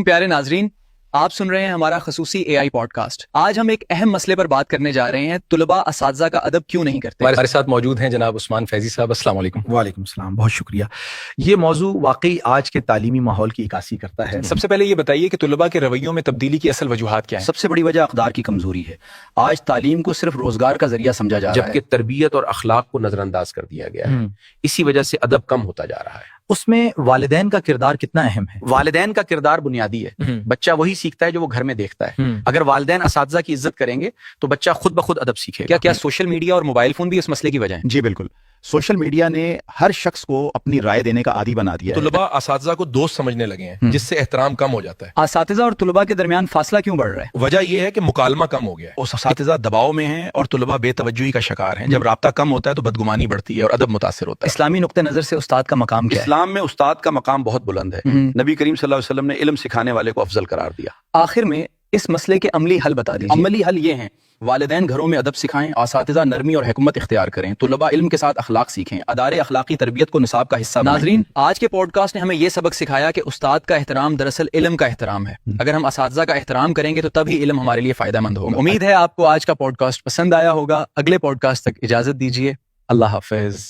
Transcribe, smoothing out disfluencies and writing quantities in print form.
प्यारे नाजरीन, आप सुन रहे हैं हमारा खसूसी AI पॉडकास्ट। आज हम एक अहम मसले पर बात करने जा रहे हैं, तुलबा असातिज़ा का अदब क्यों नहीं करते। हमारे साथ मौजूद हैं जनाब उस्मान फैजी साहब। अस्सलाम वालेकुम। वालेकुम सलाम, बहुत शुक्रिया। ये मौजू वाकई आज के तालीमी माहौल की इक्कासी करता है। सबसे पहले ये बताइए कि तुलबा के रवैयों में तब्दीली की असल वजूहात क्या है? सबसे बड़ी वजह अक़दार की कमजोरी है। आज तालीम को सिर्फ रोजगार का जरिया समझा जा रहा है, जबकि तरबियत और अखलाक को नजरअंदाज कर दिया गया है। इसी वजह से अदब कम होता जा रहा है। उसमें वालिदैन का किरदार कितना अहम है। वालिदैन का किरदार बुनियादी है। बच्चा वही सीखता है जो वो घर में देखता है। अगर वालिदैन असातिज़ा की इज्जत करेंगे तो बच्चा खुद ब खुद अदब सीखेगा। क्या सोशल मीडिया और मोबाइल फोन भी इस मसले की वजह है? जी बिल्कुल, सोशल मीडिया ने हर शख्स को अपनी राय देने का आदी बना दिया है। तुलबा असातिज़ा को दोस्त समझने लगे हैं, जिससे एहतराम कम हो जाता है। असातिज़ा और तुलबा के दरमियान फासला क्यों बढ़ रहा है? वजह यह है कि मुकालमा कम हो गया है। उस असातिज़ा दबाव में हैं और तुलबा बेतवज्जुही का शिकार हैं। जब राब्ता कम होता है तो बदगुमानी बढ़ती है और अदब मुतासिर होता है। इस्लामी नुक्ते नजर से उस्ताद का मकाम क्या है? इस्लाम में उस्ताद का मकाम बहुत बुलंद है। नबी करीम सल्लल्लाहु अलैहि वसल्लम ने इल्म सिखाने वाले को अफजल करार दिया। आखिर में इस मसले के अमली हल बता दीजिए। अमली हल ये हैं, वालिदैन घरों में अदब सिखाएं, असातिज़ा नरमी और हिकमत इख्तियार करें, तुलबा इल्म के साथ अखलाक सीखें, अदारे अखलाकी तरबियत को निसाब का हिस्सा बनाएं। नाजरीन, आज के पॉडकास्ट ने हमें यह सबक सिखाया कि उस्ताद का एहतराम दरअसल इल्म का एहतराम है। अगर हम असातिज़ा का एहतराम करेंगे तो तभी इल्म हमारे लिए फायदेमंद होगा। उम्मीद है आपको आज का पॉडकास्ट पसंद आया होगा। अगले पॉडकास्ट तक इजाजत दीजिए। अल्लाह हाफिज।